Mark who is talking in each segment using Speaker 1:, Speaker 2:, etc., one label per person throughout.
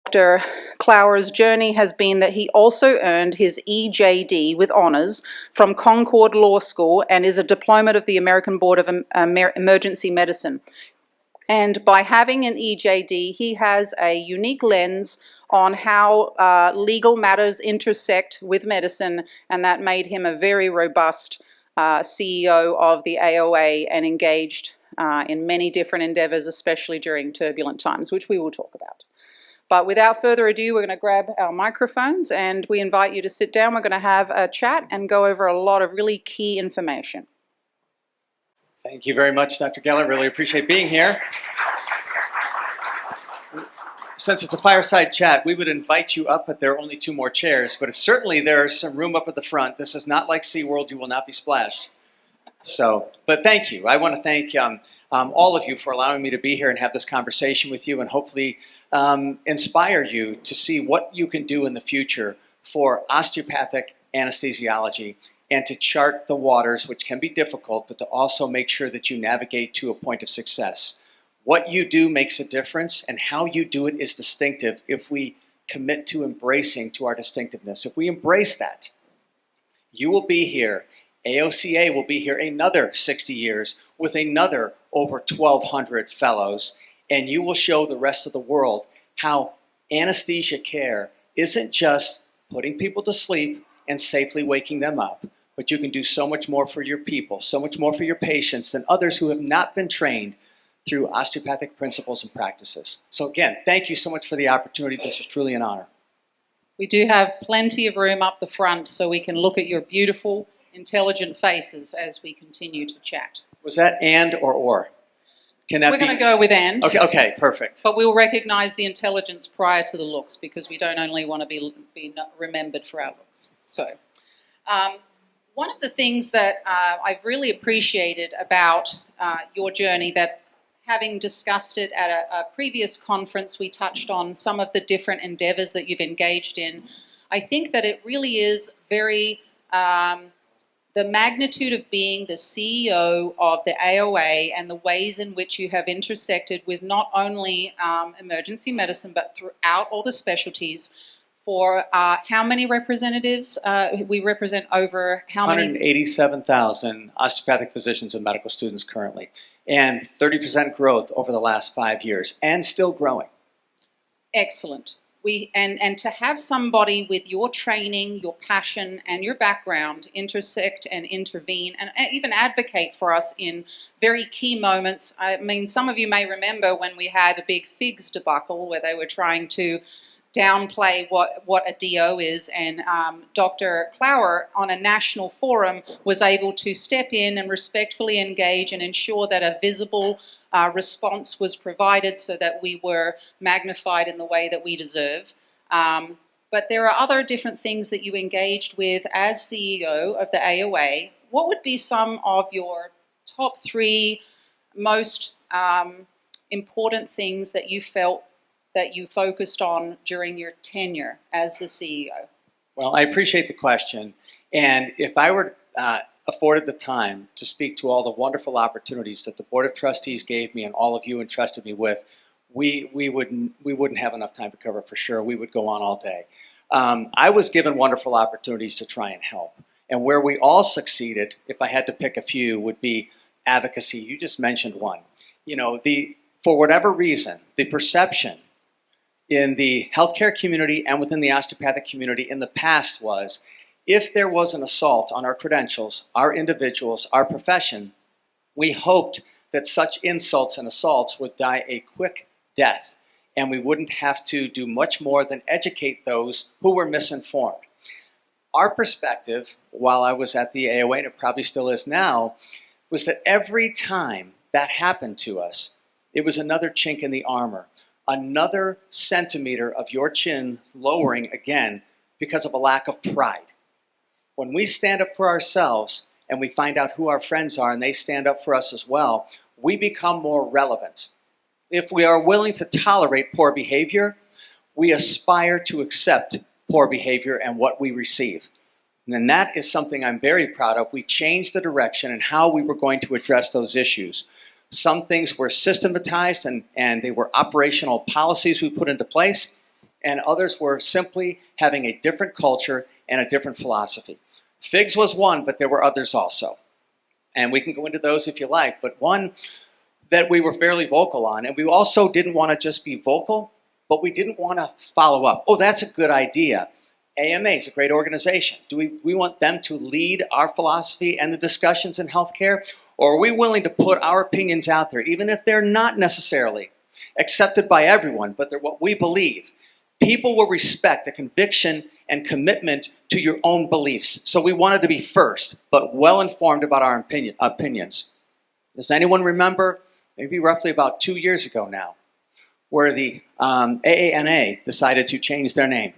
Speaker 1: Dr. Clower's journey has been that he also earned his EJD with honors from Concord Law School and is a diploma of the American Board of Emergency Medicine. And by having an EJD, he has a unique lens on how legal matters intersect with medicine, and that made him a very robust CEO of the AOA and engaged in many different endeavors, especially during turbulent times, which we will talk about. But without further ado, we're going to grab our microphones and we invite you to sit down. We're going to have a chat and go over a lot of really key information.
Speaker 2: Thank you very much, Dr. Geller. Really appreciate being here. Since it's a fireside chat, we would invite you up, but there are only 2 more chairs. But certainly there's some room up at the front. This is not like SeaWorld. You will not be splashed. But thank you. I want to thank all of you for allowing me to be here and have this conversation with you and hopefully inspire you to see what you can do in the future for osteopathic anesthesiology and to chart the waters, which can be difficult, but to also make sure that you navigate to a point of success. What you do makes a difference, and how you do it is distinctive if we commit to embracing to our distinctiveness. If we embrace that, you will be here. AOCA will be here another 60 years with another over 1,200 fellows, and you will show the rest of the world how anesthesia care isn't just putting people to sleep and safely waking them up, but you can do so much more for your people, so much more for your patients than others who have not been trained through osteopathic principles and practices. So again, thank you so much for the opportunity. This is truly an honor.
Speaker 1: We do have plenty of room up the front so we can look at your beautiful, intelligent faces as we continue to chat.
Speaker 2: Was that and or? Can that
Speaker 1: We're going to go with and.
Speaker 2: Okay, perfect.
Speaker 1: But we'll recognize the intelligence prior to the looks because we don't only want to be remembered for our looks. So one of the things that I've really appreciated about your journey, that having discussed it at a previous conference, we touched on some of the different endeavors that you've engaged in. I think that it really is very, the magnitude of being the CEO of the AOA and the ways in which you have intersected with not only emergency medicine, but throughout all the specialties. For how many representatives? We represent over how many?
Speaker 2: 187,000 osteopathic physicians and medical students currently, and 30% growth over the last 5 years, and still growing.
Speaker 1: Excellent. And to have somebody with your training, your passion, and your background intersect and intervene and even advocate for us in very key moments. I mean, some of you may remember when we had a big FIGS debacle where they were trying to downplay what a DO is, and Dr. Clower on a national forum was able to step in and respectfully engage and ensure that a visible response was provided so that we were magnified in the way that we deserve. But there are other different things that you engaged with as CEO of the AOA. What would be some of your top 3 most important things that you felt that you focused on during your tenure as the CEO?
Speaker 2: Well, I appreciate the question. And if I were afforded the time to speak to all the wonderful opportunities that the Board of Trustees gave me and all of you entrusted me with, we wouldn't have enough time to cover for sure. We would go on all day. I was given wonderful opportunities to try and help. And where we all succeeded, if I had to pick a few, would be advocacy. You just mentioned one. You know, for whatever reason, the perception in the healthcare community and within the osteopathic community in the past was, if there was an assault on our credentials, our individuals, our profession, we hoped that such insults and assaults would die a quick death, and we wouldn't have to do much more than educate those who were misinformed. Our perspective, while I was at the AOA, and it probably still is now, was that every time that happened to us, it was another chink in the armor, another centimeter of your chin lowering again because of a lack of pride. When we stand up for ourselves and we find out who our friends are and they stand up for us as well, we become more relevant. If we are willing to tolerate poor behavior, we aspire to accept poor behavior and what we receive. And that is something I'm very proud of. We changed the direction and how we were going to address those issues. Some things were systematized and they were operational policies we put into place. and others were simply having a different culture and a different philosophy. FIGS was one, but there were others also. And we can go into those if you like, but one that we were fairly vocal on, and we also didn't want to just be vocal, but we didn't want to follow up. Oh, that's a good idea. AMA is a great organization. Do we want them to lead our philosophy and the discussions in healthcare? Or are we willing to put our opinions out there, even if they're not necessarily accepted by everyone, but they're what we believe? People will respect a conviction and commitment to your own beliefs. So we wanted to be first, but well informed about our opinions. Does anyone remember, maybe roughly about 2 years ago now, where the AANA decided to change their name?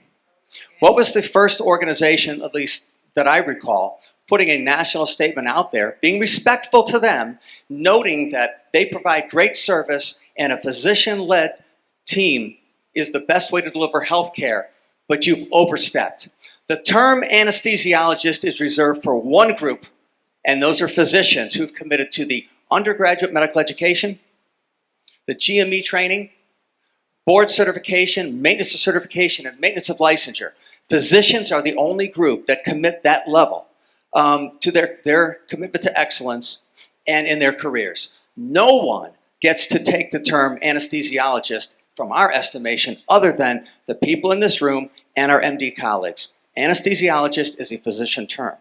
Speaker 2: What was the first organization, at least that I recall, putting a national statement out there, being respectful to them, noting that they provide great service and a physician-led team is the best way to deliver health care, but you've overstepped. The term anesthesiologist is reserved for one group, and those are physicians who've committed to the undergraduate medical education, the GME training, board certification, maintenance of certification, and maintenance of licensure. Physicians are the only group that commit that level to their commitment to excellence and in their careers. No one gets to take the term anesthesiologist from our estimation other than the people in this room and our MD colleagues. Anesthesiologist is a physician term.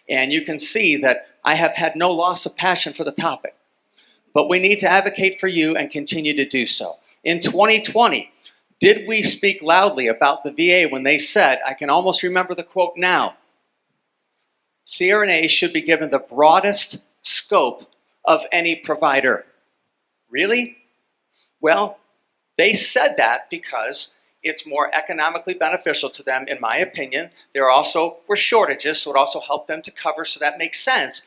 Speaker 2: And you can see that I have had no loss of passion for the topic. But we need to advocate for you and continue to do so. In 2020, did we speak loudly about the VA when they said, I can almost remember the quote now, CRNAs should be given the broadest scope of any provider? Really? Well, they said that because it's more economically beneficial to them, in my opinion. There also were shortages, so it also helped them to cover, so that makes sense.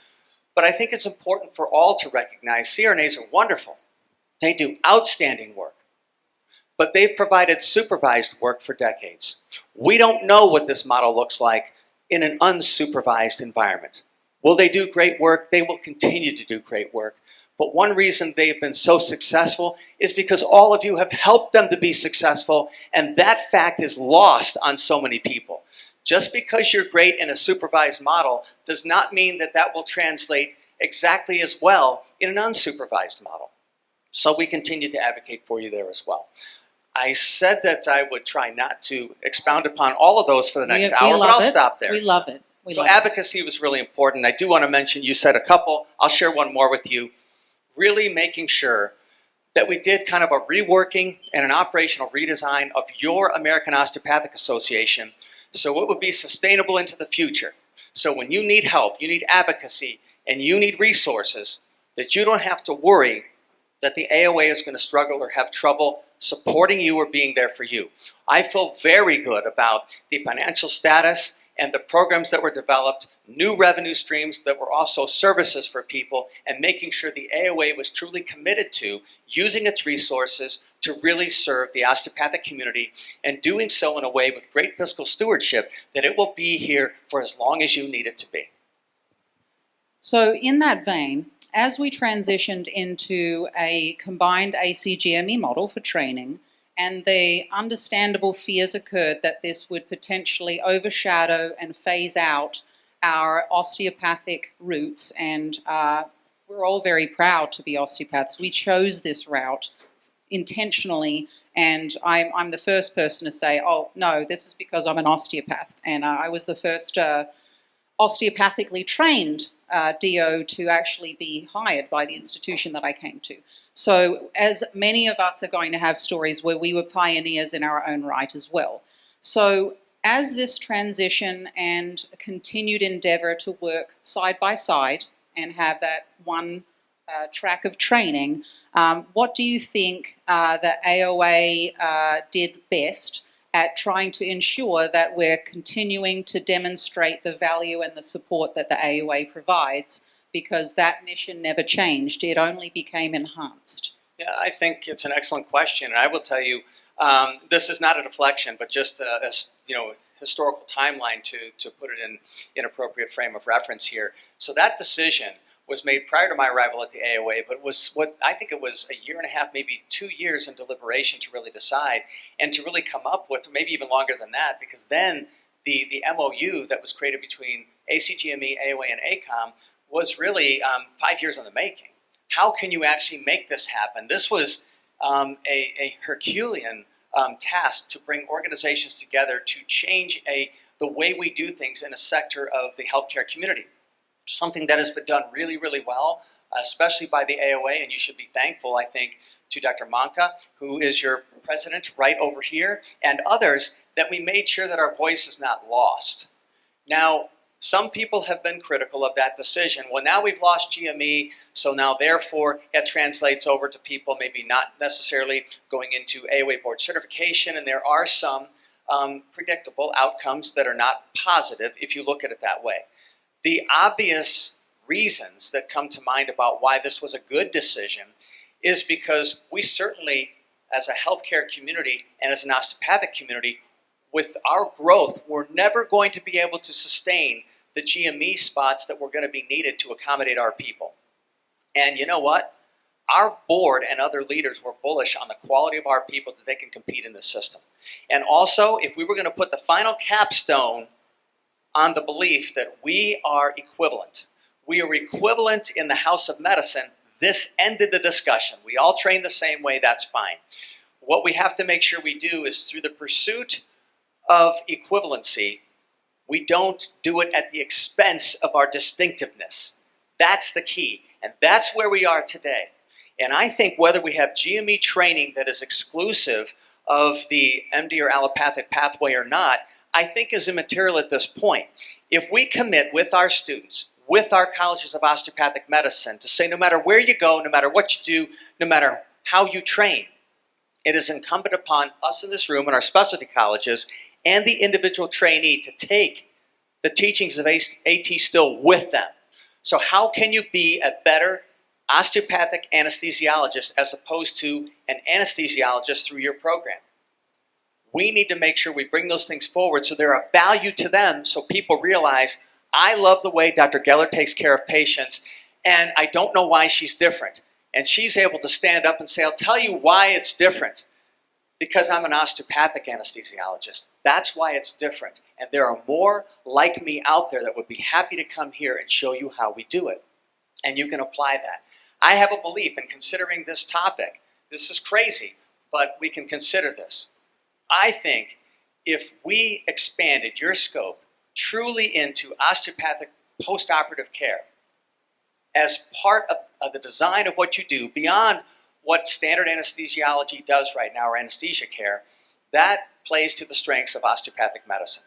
Speaker 2: But I think it's important for all to recognize CRNAs are wonderful. They do outstanding work. But they've provided supervised work for decades. We don't know what this model looks like in an unsupervised environment. Will they do great work? They will continue to do great work. But one reason they've been so successful is because all of you have helped them to be successful, and that fact is lost on so many people. Just because you're great in a supervised model does not mean that that will translate exactly as well in an unsupervised model. So we continue to advocate for you there as well. I said that I would try not to expound upon all of those for the next hour, but I'll stop there.
Speaker 1: We love it.
Speaker 2: So advocacy was really important. I do want to mention, you said a couple. I'll share one more with you. Really making sure that we did kind of a reworking and an operational redesign of your American Osteopathic Association so it would be sustainable into the future. So when you need help, you need advocacy, and you need resources, that you don't have to worry that the AOA is going to struggle or have trouble supporting you or being there for you. I feel very good about the financial status and the programs that were developed, new revenue streams that were also services for people, and making sure the AOA was truly committed to using its resources to really serve the osteopathic community, and doing so in a way with great fiscal stewardship that it will be here for as long as you need it to be.
Speaker 1: So in that vein, as we transitioned into a combined ACGME model for training, and the understandable fears occurred that this would potentially overshadow and phase out our osteopathic roots, and we're all very proud to be osteopaths. We chose this route intentionally, and I'm the first person to say, oh, no, this is because I'm an osteopath, and I was the first osteopathically trained DO to actually be hired by the institution that I came to. So as many of us are going to have stories where we were pioneers in our own right as well. So as this transition and continued endeavor to work side by side and have that one track of training, what do you think the AOA did best at trying to ensure that we're continuing to demonstrate the value and the support that the AOA provides, because that mission never changed, it only became enhanced?
Speaker 2: Yeah, I think it's an excellent question, and I will tell you, this is not a deflection, but just a historical timeline to put it in appropriate frame of reference here. So that decision was made prior to my arrival at the AOA, but was what I think it was a year and a half, maybe 2 years in deliberation to really decide and to really come up with, maybe even longer than that, because then the MOU that was created between ACGME, AOA, and ACOM was really 5 years in the making. How can you actually make this happen? This was a Herculean task to bring organizations together to change the way we do things in a sector of the healthcare community. Something that has been done really, really well, especially by the AOA, and you should be thankful, I think, to Dr. Manka, who is your president right over here, and others, that we made sure that our voice is not lost. Now, some people have been critical of that decision. Well, now we've lost GME, so now therefore it translates over to people maybe not necessarily going into AOA board certification, and there are some predictable outcomes that are not positive if you look at it that way. The obvious reasons that come to mind about why this was a good decision is because we certainly, as a healthcare community and as an osteopathic community, with our growth, we're never going to be able to sustain the GME spots that were going to be needed to accommodate our people. And you know what? Our board and other leaders were bullish on the quality of our people that they can compete in this system. And also, if we were going to put the final capstone on the belief that we are equivalent in the House of Medicine, this ended the discussion. We all train the same way, that's fine. What we have to make sure we do is through the pursuit of equivalency, we don't do it at the expense of our distinctiveness. That's the key, and that's where we are today. And I think whether we have GME training that is exclusive of the MD or allopathic pathway or not, I think is immaterial at this point. If we commit with our students, with our colleges of osteopathic medicine, to say no matter where you go, no matter what you do, no matter how you train, it is incumbent upon us in this room and our specialty colleges and the individual trainee to take the teachings of AT still with them. So how can you be a better osteopathic anesthesiologist as opposed to an anesthesiologist through your program? We need to make sure we bring those things forward so they're of value to them, so people realize, I love the way Dr. Geller takes care of patients, and I don't know why she's different. And she's able to stand up and say, I'll tell you why it's different. Because I'm an osteopathic anesthesiologist. That's why it's different. And there are more like me out there that would be happy to come here and show you how we do it. And you can apply that. I have a belief in considering this topic. This is crazy, but we can consider this. I think if we expanded your scope truly into osteopathic postoperative care as part of the design of what you do, beyond what standard anesthesiology does right now, or anesthesia care, that plays to the strengths of osteopathic medicine.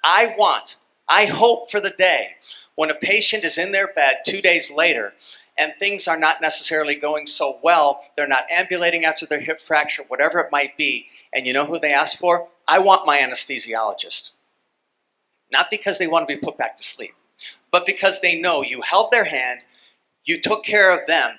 Speaker 2: I hope for the day when a patient is in their bed 2 days later and things are not necessarily going so well, they're not ambulating after their hip fracture, whatever it might be, and you know who they ask for? I want my anesthesiologist. Not because they want to be put back to sleep, but because they know you held their hand, you took care of them,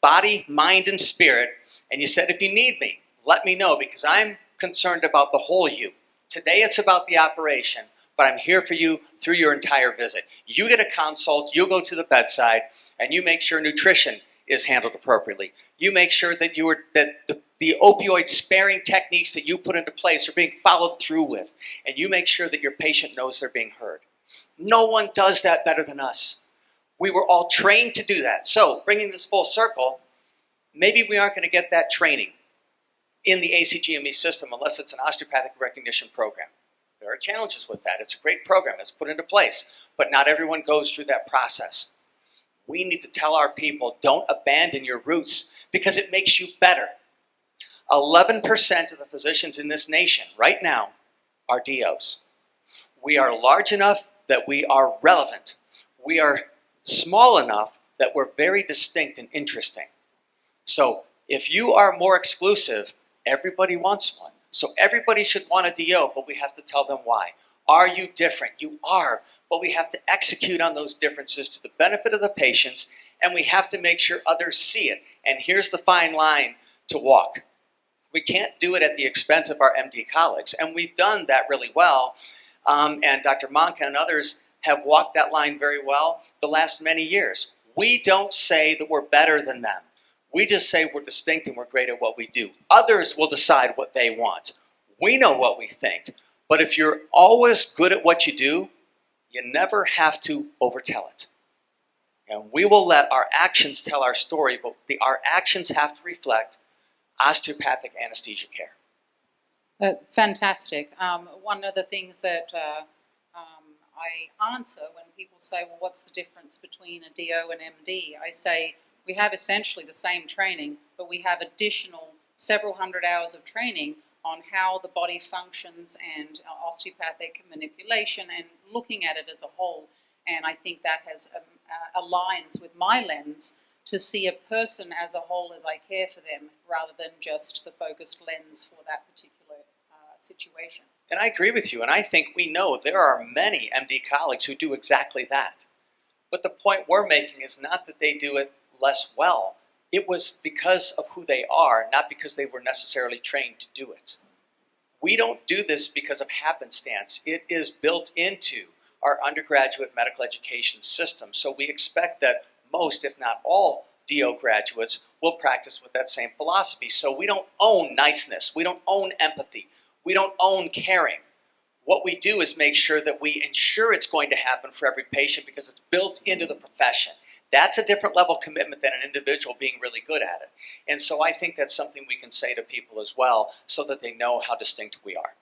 Speaker 2: body, mind, and spirit, and you said, if you need me, let me know, because I'm concerned about the whole you. Today it's about the operation, but I'm here for you through your entire visit. You get a consult, you go to the bedside, and you make sure nutrition is handled appropriately. You make sure that the opioid sparing techniques that you put into place are being followed through with, and you make sure that your patient knows they're being heard. No one does that better than us. We were all trained to do that. So, bringing this full circle, maybe we aren't going to get that training in the ACGME system unless it's an osteopathic recognition program. There are challenges with that. It's a great program. It's put into place, but not everyone goes through that process. We need to tell our people, don't abandon your roots because it makes you better. 11% of the physicians in this nation right now are DOs. We are large enough that we are relevant. We are small enough that we're very distinct and interesting. So if you are more exclusive, everybody wants one. So everybody should want a DO, but we have to tell them why. Are you different? You are, but we have to execute on those differences to the benefit of the patients, and we have to make sure others see it. And here's the fine line to walk. We can't do it at the expense of our MD colleagues, and we've done that really well. And Dr. Manka and others have walked that line very well the last many years.
Speaker 3: We don't say that we're better than them. We just say we're distinct and we're great at what we do. Others will decide what they want. We know what we think. But if you're always good at what you do, you never have to overtell it. And we will let our actions tell our story, but our actions have to reflect osteopathic anesthesia care.
Speaker 1: Fantastic. One of the things that I answer when people say, well, what's the difference between a DO and MD? I say, we have essentially the same training, but we have additional several hundred hours of training on how the body functions and osteopathic manipulation and looking at it as a whole. And I think that has aligns with my lens to see a person as a whole as I care for them, rather than just the focused lens for that particular situation.
Speaker 3: And I agree with you, and I think we know there are many MD colleagues who do exactly that. But the point we're making is not that they do it less well. It was because of who they are, not because they were necessarily trained to do it. We don't do this because of happenstance. It is built into our undergraduate medical education system. So we expect that most, if not all, DO graduates will practice with that same philosophy. So we don't own niceness. We don't own empathy. We don't own caring. What we do is make sure that we ensure it's going to happen for every patient because it's built into the profession. That's a different level of commitment than an individual being really good at it. And so I think that's something we can say to people as well so that they know how distinct we are.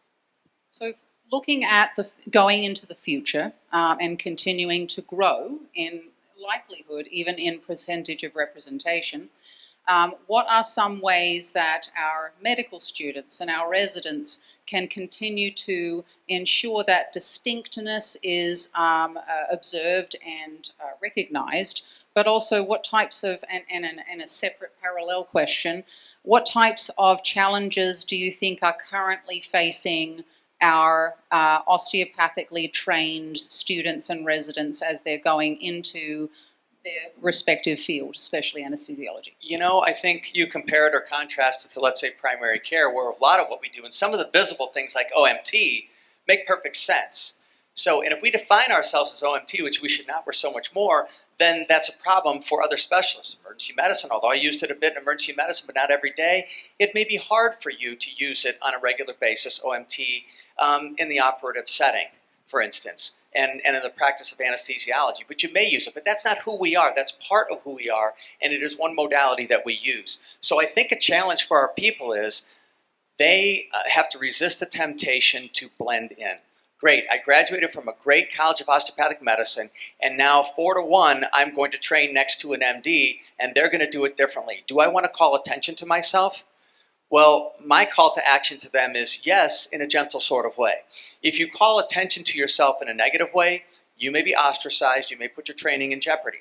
Speaker 1: So looking at going into the future and continuing to grow in likelihood, even in percentage of representation, what are some ways that our medical students and our residents can continue to ensure that distinctness is observed and recognized, but also what types of, and a separate parallel question, what types of challenges do you think are currently facing our osteopathically trained students and residents as they're going into their respective field, especially anesthesiology?
Speaker 3: You know, I think you compare it or contrast it to, let's say, primary care, where a lot of what we do, and some of the visible things like OMT, make perfect sense. So, and if we define ourselves as OMT, which we should not, we're so much more, then that's a problem for other specialists. Emergency medicine, although I used it a bit in emergency medicine, but not every day, it may be hard for you to use it on a regular basis, OMT, in the operative setting, for instance. And in the practice of anesthesiology, but you may use it, but that's not who we are. That's part of who we are, and it is one modality that we use. So I think a challenge for our people is they have to resist the temptation to blend in. Great, I graduated from a great college of osteopathic medicine, and now 4 to 1, I'm going to train next to an MD, and they're going to do it differently. Do I want to call attention to myself? Well, my call to action to them is yes, in a gentle sort of way. If you call attention to yourself in a negative way, you may be ostracized, you may put your training in jeopardy.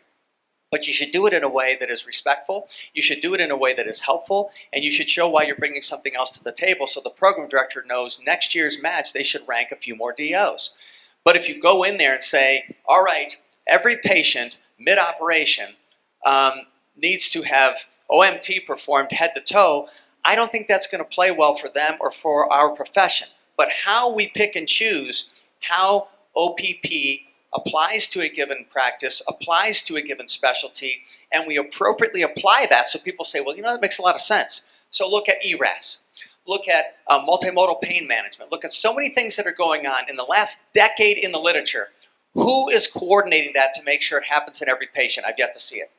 Speaker 3: But you should do it in a way that is respectful, you should do it in a way that is helpful, and you should show why you're bringing something else to the table so the program director knows next year's match they should rank a few more DOs. But if you go in there and say, all right, every patient mid-operation needs to have OMT performed head to toe, I don't think that's going to play well for them or for our profession. But how we pick and choose how OPP applies to a given practice, applies to a given specialty, and we appropriately apply that so people say, well, you know, that makes a lot of sense. So look at ERAS. Look at multimodal pain management. Look at so many things that are going on in the last decade in the literature. Who is coordinating that to make sure it happens in every patient? I've yet to see it.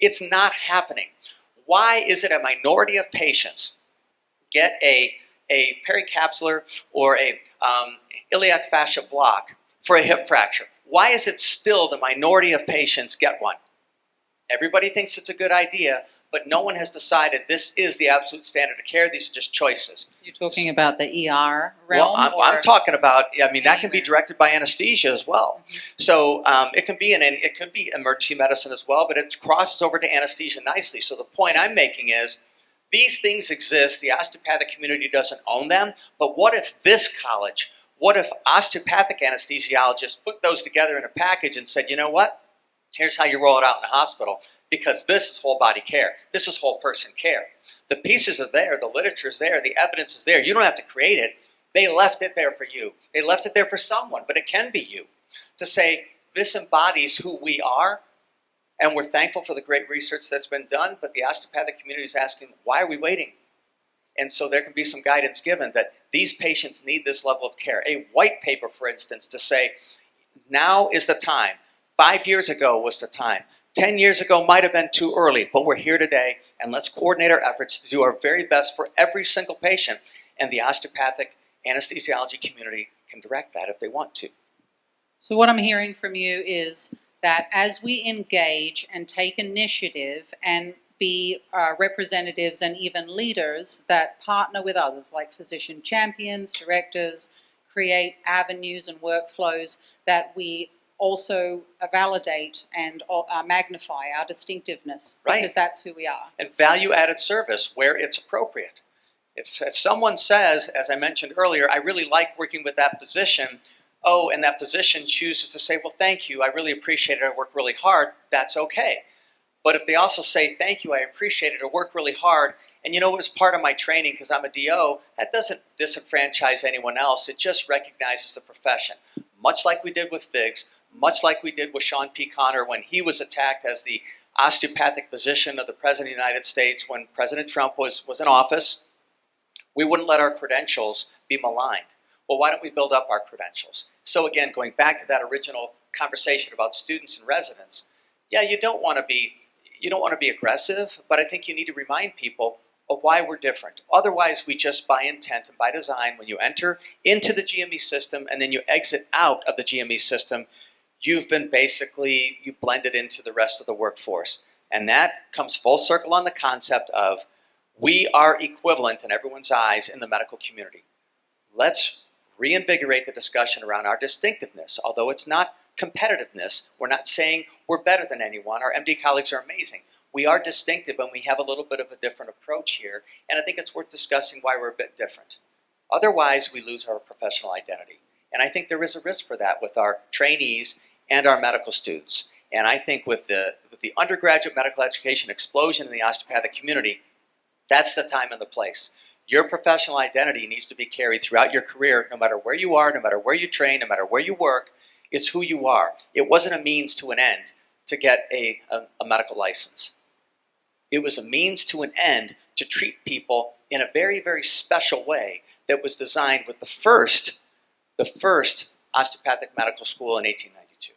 Speaker 3: It's not happening. Why is it a minority of patients get a pericapsular or a iliac fascia block for a hip fracture? Why is it still the minority of patients get one? Everybody thinks it's a good idea, but no one has decided this is the absolute standard of care. These are just choices.
Speaker 1: You're talking about the ER realm?
Speaker 3: Well, I'm talking about, I mean, that can be directed by anesthesia as well. Mm-hmm. So it could be emergency medicine as well, but it crosses over to anesthesia nicely. So the point I'm making is these things exist. The osteopathic community doesn't own them. But what if this college, what if osteopathic anesthesiologists put those together in a package and said, you know what? Here's how you roll it out in the hospital, because this is whole body care. This is whole person care. The pieces are there, the literature is there, the evidence is there. You don't have to create it. They left it there for you. They left it there for someone, but it can be you. To say, this embodies who we are, And we're thankful for the great research that's been done, but the osteopathic community is asking, why are we waiting? And so there can be some guidance given that these patients need this level of care. A white paper, for instance, to say, now is the time. 5 years ago was the time. 10 years ago might have been too early, but we're here today, and let's coordinate our efforts to do our very best for every single patient. And the osteopathic anesthesiology community can direct that if they want to.
Speaker 1: So what I'm hearing from you is that as we engage and take initiative and be representatives and even leaders that partner with others like physician champions, directors, create avenues and workflows that we also validate and magnify our distinctiveness,
Speaker 3: Right.
Speaker 1: because that's who we are.
Speaker 3: And value-added service where it's appropriate. If someone says, as I mentioned earlier, I really like working with that physician, and that physician chooses to say, well, thank you, I really appreciate it, I work really hard, that's okay. But if they also say, thank you, I appreciate it, I work really hard, and you know, it was part of my training because I'm a DO, that doesn't disenfranchise anyone else, it just recognizes the profession. Much like we did with Figs, much like we did with Sean P. Connor when he was attacked as the osteopathic physician of the President of the United States when President Trump was in office. We wouldn't let our credentials be maligned. Well, why don't we build up our credentials? So again, going back to that original conversation about students and residents, yeah, you don't want to be aggressive, but I think you need to remind people of why we're different. Otherwise, we just by intent and by design, when you enter into the GME system and then you exit out of the GME system, you've been basically, you blended into the rest of the workforce. And that comes full circle on the concept of we are equivalent in everyone's eyes in the medical community. Let's reinvigorate the discussion around our distinctiveness. Although it's not competitiveness, we're not saying we're better than anyone. Our MD colleagues are amazing. We are distinctive and we have a little bit of a different approach here. And I think it's worth discussing why we're a bit different. Otherwise, we lose our professional identity. And I think there is a risk for that with our trainees and our medical students. And I think with the undergraduate medical education explosion in the osteopathic community, that's the time and the place. Your professional identity needs to be carried throughout your career, no matter where you are, no matter where you train, no matter where you work. It's who you are. It wasn't a means to an end to get a medical license. It was a means to an end to treat people in a very, very special way that was designed with the first osteopathic medical school in 1892.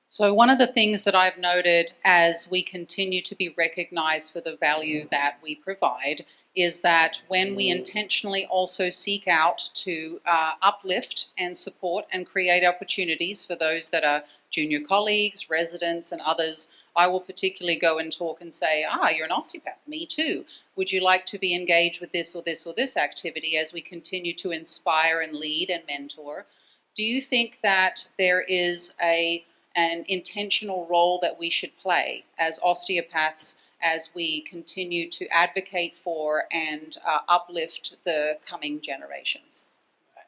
Speaker 1: So one of the things that I've noted as we continue to be recognized for the value that we provide is that when we intentionally also seek out to uplift and support and create opportunities for those that are junior colleagues, residents, and others, I will particularly go and talk and say, you're an osteopath, me too. Would you like to be engaged with this or this or this activity as we continue to inspire and lead and mentor? Do you think that there is an intentional role that we should play as osteopaths as we continue to advocate for and uplift the coming generations?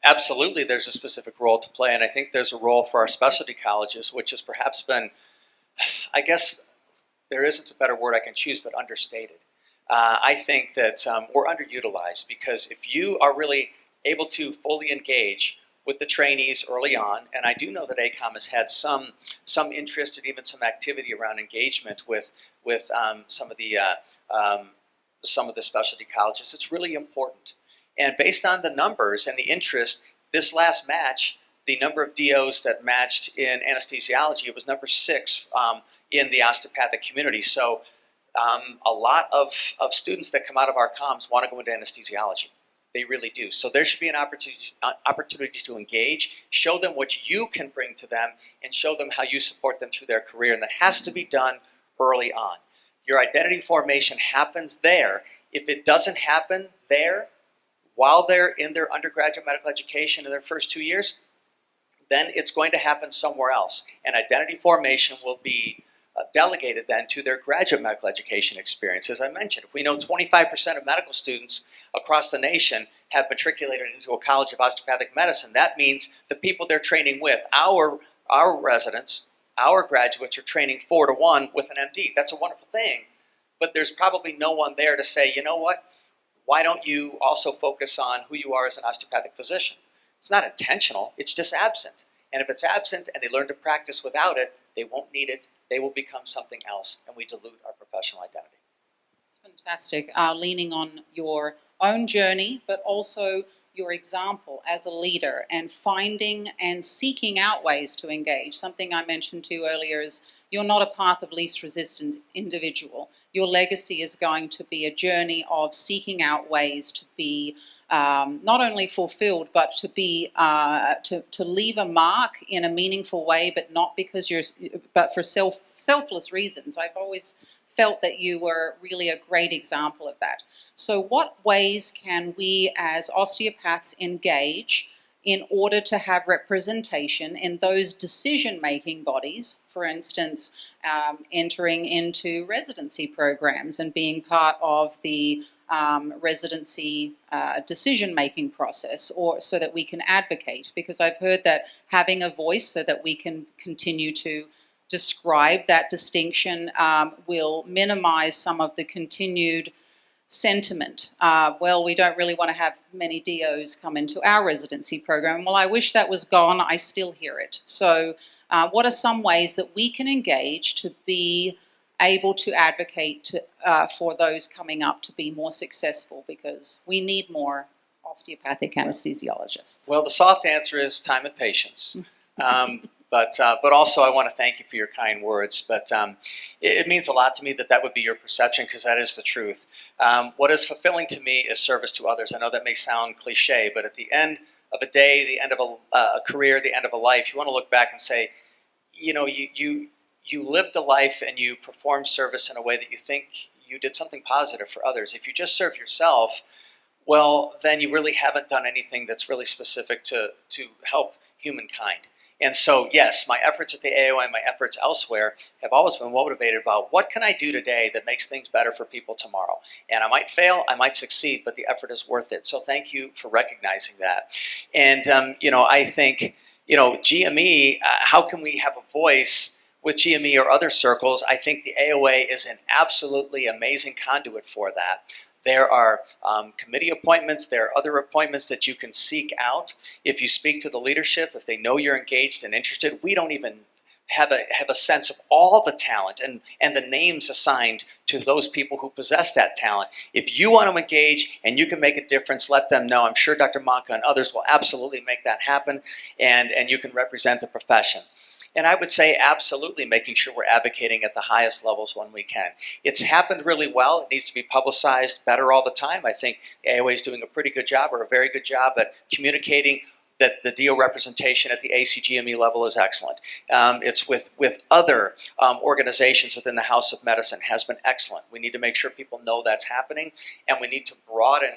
Speaker 3: Absolutely, there's a specific role to play, and I think there's a role for our specialty colleges, which has perhaps been, I guess there isn't a better word I can choose, but understated. I think that we're underutilized because if you are really able to fully engage with the trainees early on, and I do know that ACOM has had some interest and even some activity around engagement with some of the specialty colleges. It's really important. And based on the numbers and the interest, this last match, the number of DOs that matched in anesthesiology, it was number 6 in the osteopathic community. So a lot of students that come out of our comms want to go into anesthesiology. They really do. So there should be an opportunity to engage, show them what you can bring to them, and show them how you support them through their career. And that has to be done early on. Your identity formation happens there. If it doesn't happen there, while they're in their undergraduate medical education in their first 2 years, then it's going to happen somewhere else. And identity formation will be delegated then to their graduate medical education experience. As I mentioned, if we know 25% of medical students across the nation have matriculated into a college of osteopathic medicine, that means the people they're training with, our residents, our graduates are training 4 to 1 with an MD. That's a wonderful thing, but there's probably no one there to say, you know what, why don't you also focus on who you are as an osteopathic physician? It's not intentional, it's just absent. And if it's absent and they learn to practice without it, they won't need it, they will become something else, and we dilute our professional identity.
Speaker 1: It's fantastic. Leaning on your own journey, but also your example as a leader and finding and seeking out ways to engage. Something I mentioned to you earlier is you're not a path of least resistance individual. Your legacy is going to be a journey of seeking out ways to be not only fulfilled, but to be to leave a mark in a meaningful way, but not because but for selfless reasons. I've always felt that you were really a great example of that. So what ways can we as osteopaths engage in order to have representation in those decision-making bodies, for instance, entering into residency programs and being part of the residency decision-making process, or so that we can advocate? Because I've heard that having a voice so that we can continue to describe that distinction will minimize some of the continued sentiment. Well, we don't really want to have many DOs come into our residency program. Well, I wish that was gone. I still hear it. So what are some ways that we can engage to be able to advocate for those coming up to be more successful? Because we need more osteopathic anesthesiologists.
Speaker 3: Well, the soft answer is time and patience. But also I want to thank you for your kind words. But it means a lot to me that would be your perception, because that is the truth. What is fulfilling to me is service to others. I know that may sound cliche, but at the end of a day, the end of a career, the end of a life, you want to look back and say, you know, you lived a life and you performed service in a way that you think you did something positive for others. If you just serve yourself, well, then you really haven't done anything that's really specific to help humankind. And so, yes, my efforts at the AOA and my efforts elsewhere have always been motivated about what can I do today that makes things better for people tomorrow. And I might fail, I might succeed, but the effort is worth it. So thank you for recognizing that. And, you know, I think, you know, GME, how can we have a voice with GME or other circles? I think the AOA is an absolutely amazing conduit for that. There are committee appointments. There are other appointments that you can seek out. If you speak to the leadership, if they know you're engaged and interested, we don't even have a sense of all the talent and the names assigned to those people who possess that talent. If you want to engage and you can make a difference, let them know. I'm sure Dr. Manka and others will absolutely make that happen, and you can represent the profession. And I would say absolutely making sure we're advocating at the highest levels when we can. It's happened really well. It needs to be publicized better all the time. I think AOA is doing a pretty good job, or a very good job, at communicating that the DO representation at the ACGME level is excellent. It's with other organizations within the House of Medicine has been excellent. We need to make sure people know that's happening, and we need to broaden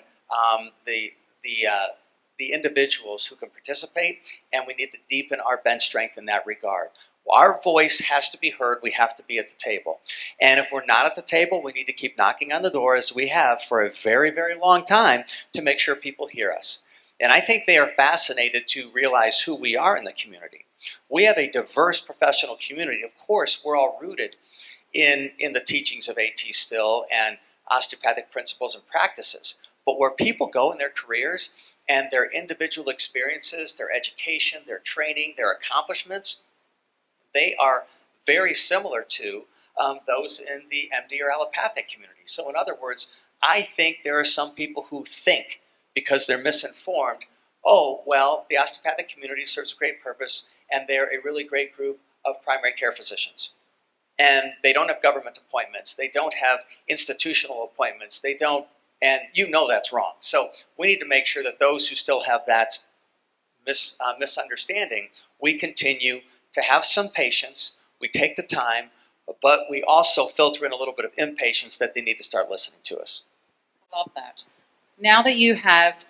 Speaker 3: the individuals who can participate, and we need to deepen our bench strength in that regard. Our voice has to be heard. We have to be at the table. And if we're not at the table, we need to keep knocking on the door, as we have for a very, very long time, to make sure people hear us. And I think they are fascinated to realize who we are in the community. We have a diverse professional community. Of course, we're all rooted in the teachings of AT Still and osteopathic principles and practices. But where people go in their careers and their individual experiences, their education, their training, their accomplishments, they are very similar to those in the MD or allopathic community. So in other words, I think there are some people who think, because they're misinformed, oh, well, the osteopathic community serves a great purpose, and they're a really great group of primary care physicians. And they don't have government appointments. They don't have institutional appointments. They don't. And you know that's wrong. So we need to make sure that those who still have that misunderstanding, we continue to have some patience, we take the time, but we also filter in a little bit of impatience that they need to start listening to us.
Speaker 1: Love that. Now that you have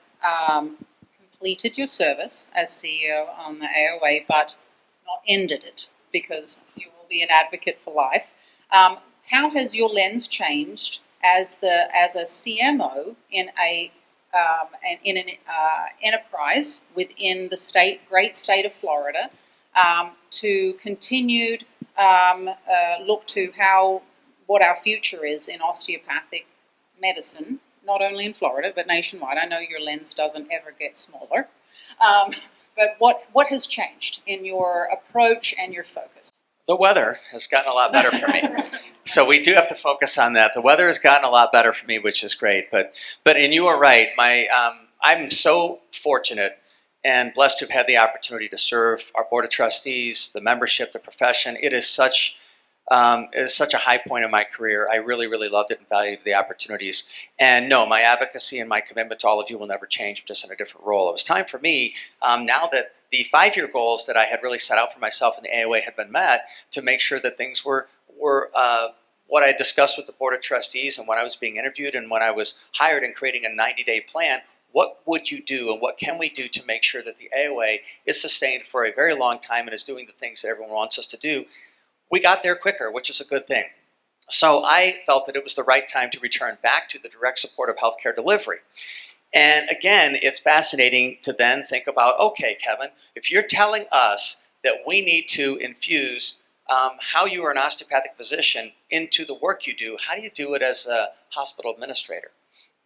Speaker 1: completed your service as CEO on the AOA, but not ended it, because you will be an advocate for life, how has your lens changed as a CMO in an enterprise within the great state of Florida, to continued look to what our future is in osteopathic medicine, not only in Florida but nationwide? I know your lens doesn't ever get smaller, but what has changed in your approach and your focus?
Speaker 3: The weather has gotten a lot better for me. So we do have to focus on that. The weather has gotten a lot better for me, which is great. But and you are right. I'm so fortunate and blessed to have had the opportunity to serve our board of trustees, the membership, the profession. It is such a high point in my career. I really, really loved it and valued the opportunities. And no, my advocacy and my commitment to all of you will never change. I'm just in a different role. It was time for me, now that the 5-year goals that I had really set out for myself in the AOA had been met, to make sure that things were what I discussed with the Board of Trustees and when I was being interviewed and when I was hired in creating a 90-day plan. What would you do and what can we do to make sure that the AOA is sustained for a very long time and is doing the things that everyone wants us to do? We got there quicker, which is a good thing. So I felt that it was the right time to return back to the direct support of healthcare delivery. And again, it's fascinating to then think about, okay, Kevin, if you're telling us that we need to infuse how you are an osteopathic physician into the work you do, how do you do it as a hospital administrator?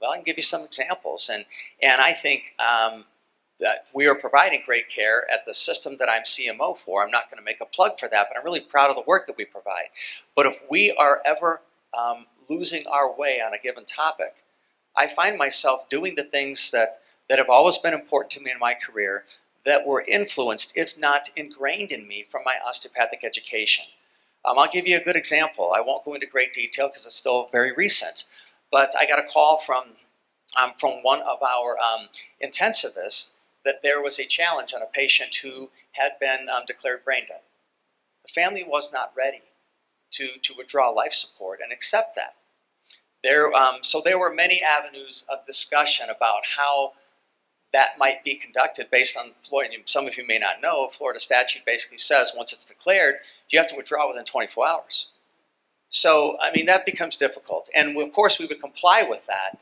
Speaker 3: Well, I can give you some examples. And I think that we are providing great care at the system that I'm CMO for. I'm not going to make a plug for that, but I'm really proud of the work that we provide. But if we are ever losing our way on a given topic, I find myself doing the things that have always been important to me in my career, that were influenced, if not ingrained in me, from my osteopathic education. I'll give you a good example. I won't go into great detail because it's still very recent, but I got a call from one of our intensivists that there was a challenge on a patient who had been declared brain dead. The family was not ready to withdraw life support and accept that. So there were many avenues of discussion about how that might be conducted based on Florida. Some of you may not know, Florida statute basically says once it's declared, you have to withdraw within 24 hours. So, I mean, that becomes difficult. And of course, we would comply with that.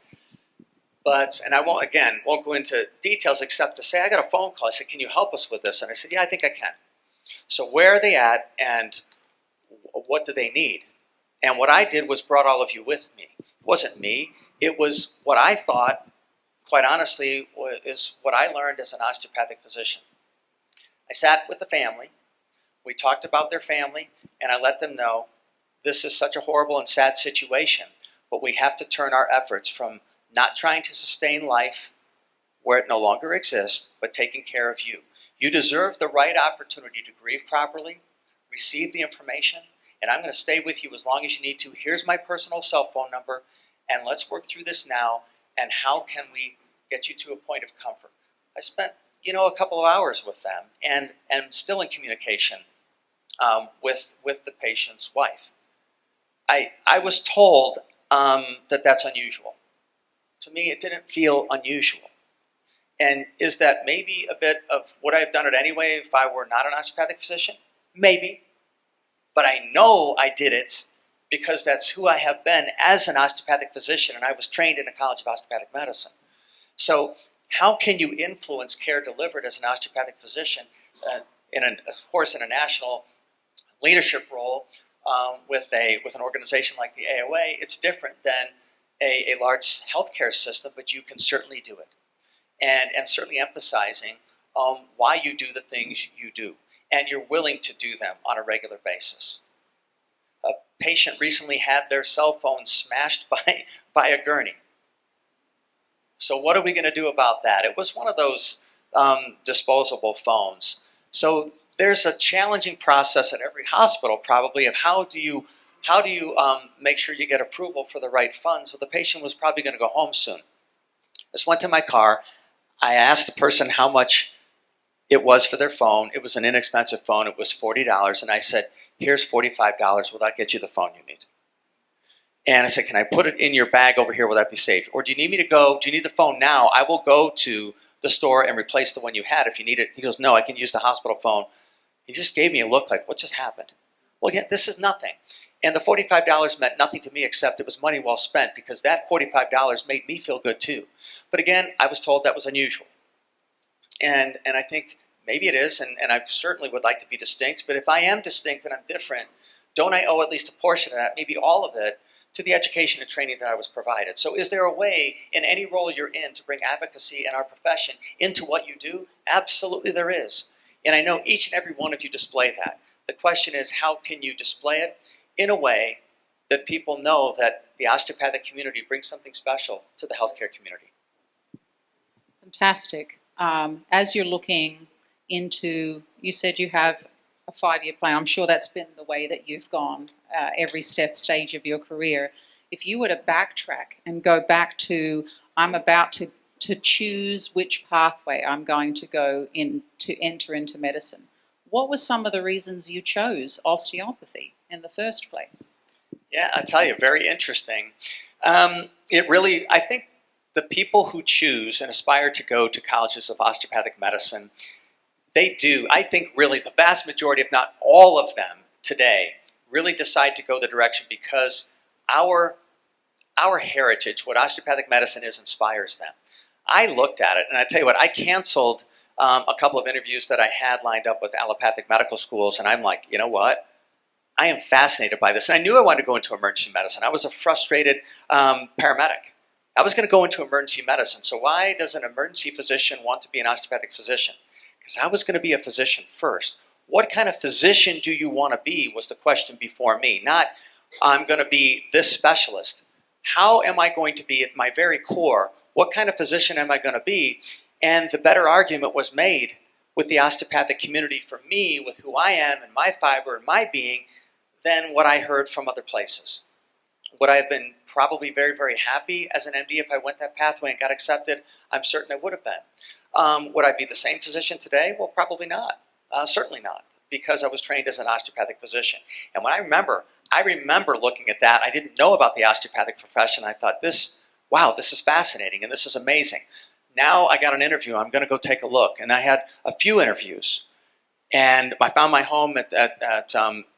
Speaker 3: But, and I won't go into details except to say, I got a phone call. I said, can you help us with this? And I said, yeah, I think I can. So where are they at and what do they need? And what I did was brought all of you with me. It wasn't me. It was what I thought, quite honestly, is what I learned as an osteopathic physician. I sat with the family. We talked about their family, and I let them know this is such a horrible and sad situation, but we have to turn our efforts from not trying to sustain life where it no longer exists, but taking care of you. You deserve the right opportunity to grieve properly, receive the information, and I'm going to stay with you as long as you need to. Here's my personal cell phone number, and let's work through this now, and how can we get you to a point of comfort. I spent, a couple of hours with them, and still in communication with the patient's wife. I was told that that's unusual. To me, it didn't feel unusual. And is that maybe a bit of would I have done it anyway if I were not an osteopathic physician? Maybe. But I know I did it because that's who I have been as an osteopathic physician, and I was trained in the College of Osteopathic Medicine. So how can you influence care delivered as an osteopathic physician of course, in a national leadership role with an organization like the AOA? It's different than a large healthcare system, but you can certainly do it. And certainly emphasizing why you do the things you do, and you're willing to do them on a regular basis. A patient recently had their cell phone smashed by a gurney. So what are we going to do about that? It was one of those disposable phones. So there's a challenging process at every hospital probably of how do you make sure you get approval for the right funds? So the patient was probably going to go home soon. I just went to my car. I asked the person how much it was for their phone. It was an inexpensive phone. It was $40. And I said, here's $45. Will that get you the phone you need? And I said, can I put it in your bag over here? Will that be safe? Or do you need me to go? Do you need the phone now? I will go to the store and replace the one you had if you need it. He goes, no, I can use the hospital phone. He just gave me a look like, what just happened? Well, again, this is nothing. And the $45 meant nothing to me except it was money well spent because that $45 made me feel good too. But again, I was told that was unusual. And I think maybe it is, and I certainly would like to be distinct, but if I am distinct and I'm different, don't I owe at least a portion of that, maybe all of it, to the education and training that I was provided? So is there a way in any role you're in to bring advocacy and our profession into what you do? Absolutely there is. And I know each and every one of you display that. The question is, how can you display it in a way that people know that the osteopathic community brings something special to the healthcare community?
Speaker 1: Fantastic. As you're looking into, you said you have a 5-year plan. I'm sure that's been the way that you've gone every stage of your career. If you were to backtrack and go back to, I'm about to choose which pathway I'm going to go in to enter into medicine, what were some of the reasons you chose osteopathy in the first place?
Speaker 3: Yeah, I tell you, very interesting. It really, I think the people who choose and aspire to go to colleges of osteopathic medicine, they do, I think really the vast majority, if not all of them today, really decide to go the direction because our heritage, what osteopathic medicine is, inspires them. I looked at it, and I tell you what, I canceled a couple of interviews that I had lined up with allopathic medical schools, and I'm like, you know what? I am fascinated by this. And I knew I wanted to go into emergency medicine. I was a frustrated paramedic. I was going to go into emergency medicine. So why does an emergency physician want to be an osteopathic physician? Because I was going to be a physician first. What kind of physician do you want to be was the question before me. Not, I'm going to be this specialist. How am I going to be at my very core? What kind of physician am I going to be? And the better argument was made with the osteopathic community for me, with who I am and my fiber and my being, than what I heard from other places. Would I have been probably very, very happy as an MD if I went that pathway and got accepted? I'm certain I would have been. Would I be the same physician today? Well, probably not. Certainly not, because I was trained as an osteopathic physician. And when I remember looking at that. I didn't know about the osteopathic profession. I thought, wow, this is fascinating and this is amazing. Now I got an interview. I'm going to go take a look. And I had a few interviews. And I found my home at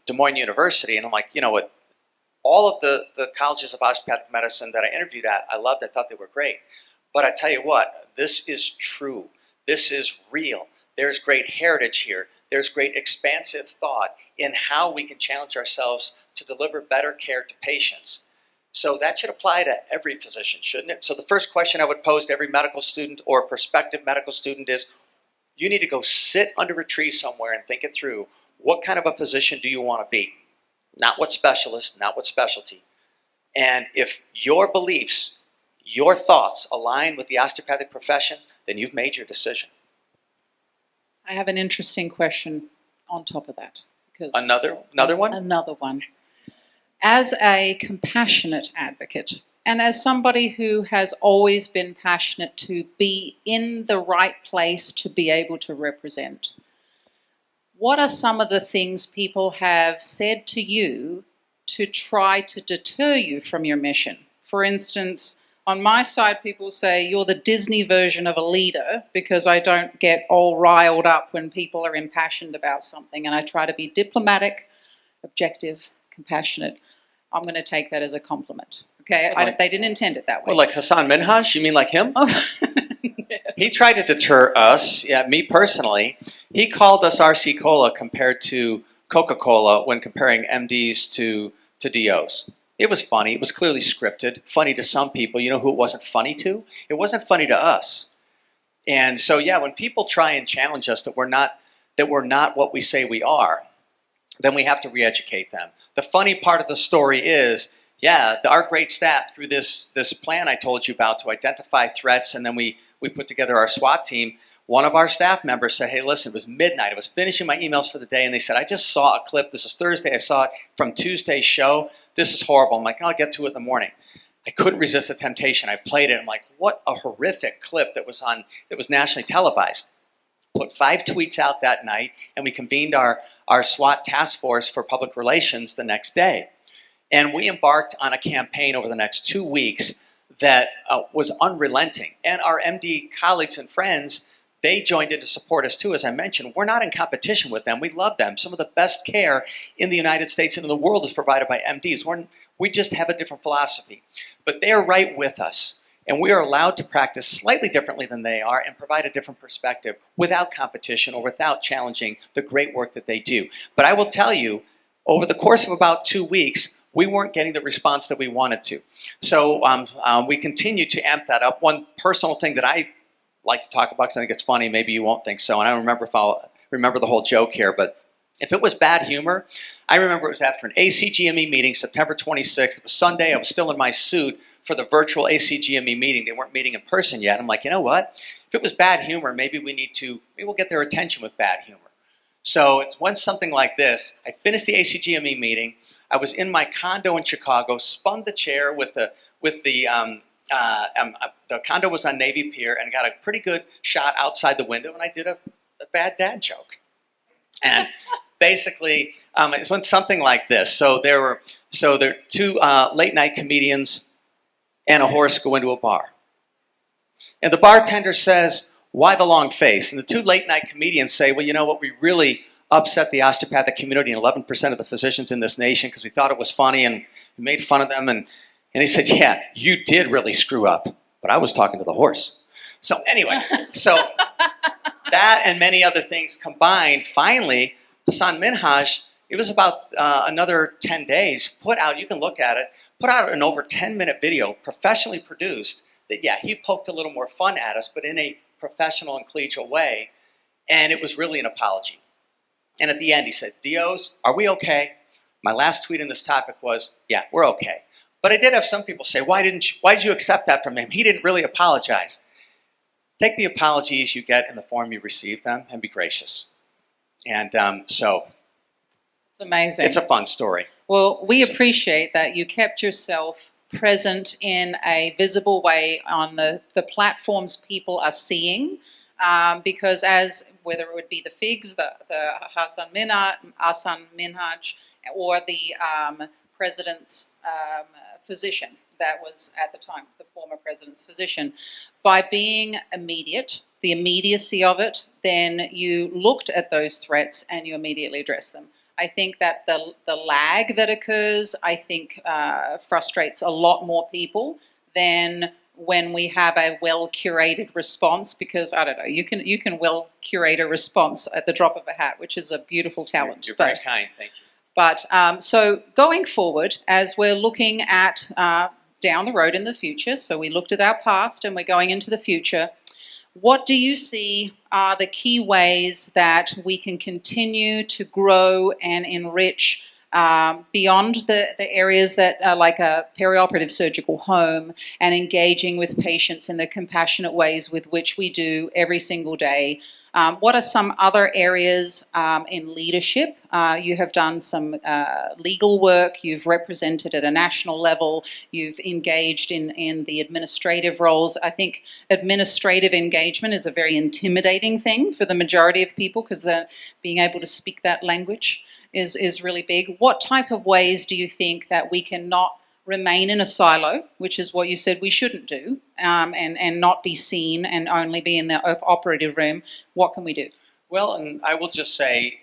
Speaker 3: Des Moines University. And I'm like, you know what? All of the colleges of osteopathic medicine that I interviewed at, I loved. I thought they were great. But I tell you what, this is true. This is real. There's great heritage here. There's great expansive thought in how we can challenge ourselves to deliver better care to patients. So that should apply to every physician, shouldn't it? So the first question I would pose to every medical student or prospective medical student is, you need to go sit under a tree somewhere and think it through. What kind of a physician do you want to be? Not what specialist, not what specialty. And if your beliefs, your thoughts align with the osteopathic profession, then you've made your decision.
Speaker 1: I have an interesting question on top of that. Because
Speaker 3: Another one?
Speaker 1: Another one. As a compassionate advocate, and as somebody who has always been passionate to be in the right place to be able to represent, what are some of the things people have said to you to try to deter you from your mission? For instance, on my side, people say you're the Disney version of a leader because I don't get all riled up when people are impassioned about something, and I try to be diplomatic, objective, compassionate. I'm going to take that as a compliment. Okay, they didn't intend it that way.
Speaker 3: Well, like Hassan Minhaj, you mean like him?
Speaker 1: Oh.
Speaker 3: He tried to deter us, me personally. He called us RC Cola compared to Coca-Cola when comparing MDs to DOs. It was funny. It was clearly scripted. Funny to some people. You know who it wasn't funny to? It wasn't funny to us. And so, yeah, when people try and challenge us that we're not what we say we are, then we have to re-educate them. The funny part of the story is, yeah, our great staff, through this plan I told you about to identify threats, and then we put together our SWAT team. One of our staff members said, hey, listen, it was midnight. I was finishing my emails for the day, and they said, I just saw a clip. This is Thursday. I saw it from Tuesday's show. This is horrible. I'm like, I'll get to it in the morning. I couldn't resist the temptation. I played it. I'm like, what a horrific clip that was nationally televised. Put 5 tweets out that night, and we convened our SWAT task force for public relations the next day. And we embarked on a campaign over the next 2 weeks that was unrelenting. And our MD colleagues and friends, they joined in to support us too. As I mentioned, we're not in competition with them. We love them. Some of the best care in the United States and in the world is provided by MDs. We just have a different philosophy. But they are right with us. And we are allowed to practice slightly differently than they are and provide a different perspective without competition or without challenging the great work that they do. But I will tell you, over the course of about 2 weeks, we weren't getting the response that we wanted to. So we continue to amp that up. One personal thing that I like to talk about, because I think it's funny, maybe you won't think so, and I don't remember if I'll remember the whole joke here, but If it was bad humor, I remember it was after an ACGME meeting, September 26th. It was Sunday. I was still in my suit for the virtual ACGME meeting. They weren't meeting in person yet. I'm like, you know what? If it was bad humor, maybe we'll get their attention with bad humor. So it went something like this. I finished the ACGME meeting. I was in my condo in Chicago, spun the chair the condo was on Navy Pier, and got a pretty good shot outside the window, and I did a bad dad joke. And basically, it went something like this. So there were two late night comedians and a horse go into a bar. And the bartender says, "Why the long face?" And the two late night comedians say, "Well, you know what, we really upset the osteopathic community and 11% of the physicians in this nation because we thought it was funny and we made fun of them." And he said, "Yeah, you did really screw up, but I was talking to the horse." So anyway, that and many other things combined, finally, Hassan Minhaj, it was about another 10 days, you can look at it, put out an over 10-minute video, professionally produced, that, yeah, he poked a little more fun at us, but in a professional and collegial way, and it was really an apology. And at the end, he said, "Dios, are we okay?" My last tweet on this topic was, "Yeah, we're okay." But I did have some people say, why did you accept that from him? He didn't really apologize. Take the apologies you get in the form you receive them and be gracious. And so
Speaker 1: It's amazing.
Speaker 3: It's a fun story.
Speaker 1: Well, we appreciate that you kept yourself present in a visible way on the platforms people are seeing, because whether it would be the FIGs, the Hassan Minhaj, or the president's physician that was at the time, the former president's physician, by being immediate, the immediacy of it, then you looked at those threats and you immediately addressed them. I think that the lag that occurs, I think, frustrates a lot more people than when we have a well-curated response, because, I don't know, you can well curate a response at the drop of a hat, which is a beautiful talent.
Speaker 3: You're very kind, thank you.
Speaker 1: But so going forward, as we're looking at down the road in the future, so we looked at our past and we're going into the future, what do you see are the key ways that we can continue to grow and enrich beyond the areas that are like a perioperative surgical home, and engaging with patients in the compassionate ways with which we do every single day? What are some other areas in leadership? You have done some legal work, you've represented at a national level, you've engaged in the administrative roles. I think administrative engagement is a very intimidating thing for the majority of people, because being able to speak that language is really big. What type of ways do you think that we can not remain in a silo, which is what you said we shouldn't do, and not be seen and only be in the operative room? What can we do?
Speaker 3: Well, and I will just say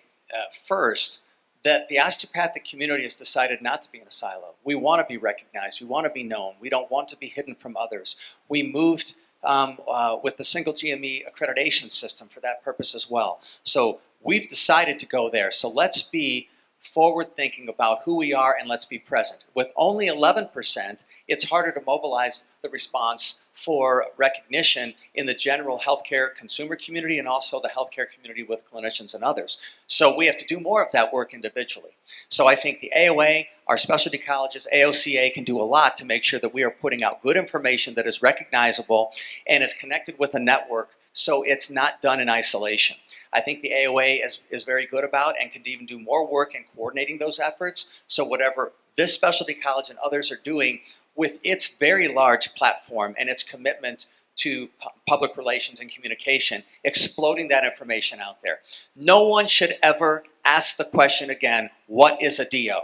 Speaker 3: first that the osteopathic community has decided not to be in a silo. We want to be recognized. We want to be known. We don't want to be hidden from others. We moved with the single GME accreditation system for that purpose as well. So we've decided to go there. So let's be forward-thinking about who we are, and let's be present. With only 11%, it's harder to mobilize the response for recognition in the general healthcare consumer community and also the healthcare community with clinicians and others. So we have to do more of that work individually. So I think the AOA, our specialty colleges, AOCA can do a lot to make sure that we are putting out good information that is recognizable and is connected with a network, so it's not done in isolation. I think the AOA is very good about and can even do more work in coordinating those efforts. So whatever this specialty college and others are doing with its very large platform and its commitment to public relations and communication, exploding that information out there. No one should ever ask the question again, what is a DO?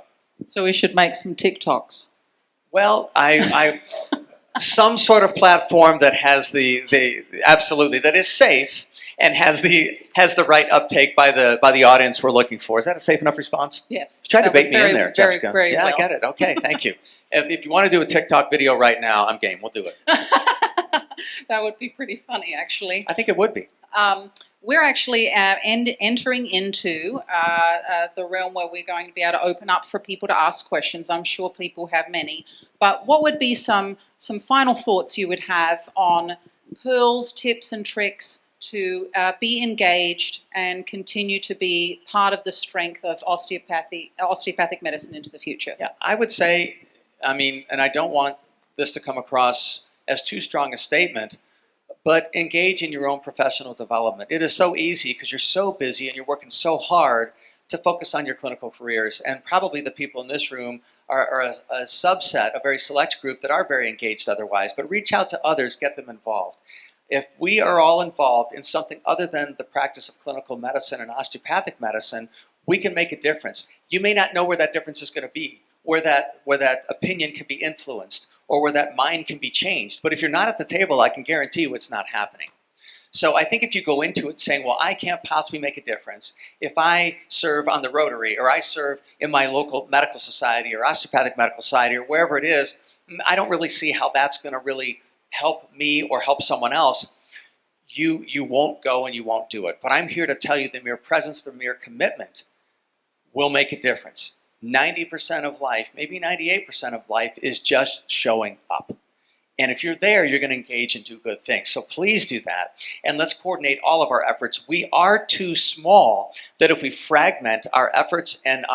Speaker 1: So we should make some TikToks.
Speaker 3: Well, some sort of platform that has absolutely, that is safe and has the right uptake by the audience we're looking for. Is that a safe enough response?
Speaker 1: Yes.
Speaker 3: You tried to bait me in there, Jessica.
Speaker 1: Very
Speaker 3: yeah,
Speaker 1: well.
Speaker 3: I get it. Okay, thank you. If you want to do a TikTok video right now, I'm game. We'll do it.
Speaker 1: That would be pretty funny, actually.
Speaker 3: I think it would be.
Speaker 1: We're actually entering into the realm where we're going to be able to open up for people to ask questions. I'm sure people have many. But what would be some final thoughts you would have on pearls, tips and tricks to be engaged and continue to be part of the strength of osteopathic medicine into the future?
Speaker 3: Yeah, I would say, I mean, and I don't want this to come across as too strong a statement, but engage in your own professional development. It is so easy because you're so busy and you're working so hard to focus on your clinical careers. And probably the people in this room are a subset, a very select group that are very engaged otherwise. But reach out to others, get them involved. If we are all involved in something other than the practice of clinical medicine and osteopathic medicine, we can make a difference. You may not know where that difference is going to be, where that opinion can be influenced, or where that mind can be changed. But if you're not at the table, I can guarantee you it's not happening. So I think if you go into it saying, well, I can't possibly make a difference if I serve on the Rotary, or I serve in my local medical society or osteopathic medical society or wherever it is, I don't really see how that's going to really help me or help someone else. You won't go and you won't do it. But I'm here to tell you the mere presence, the mere commitment will make a difference. 90% of life, maybe 98% of life is just showing up. And if you're there, you're going to engage and do good things. So please do that. And let's coordinate all of our efforts. We are too small that if we fragment our efforts and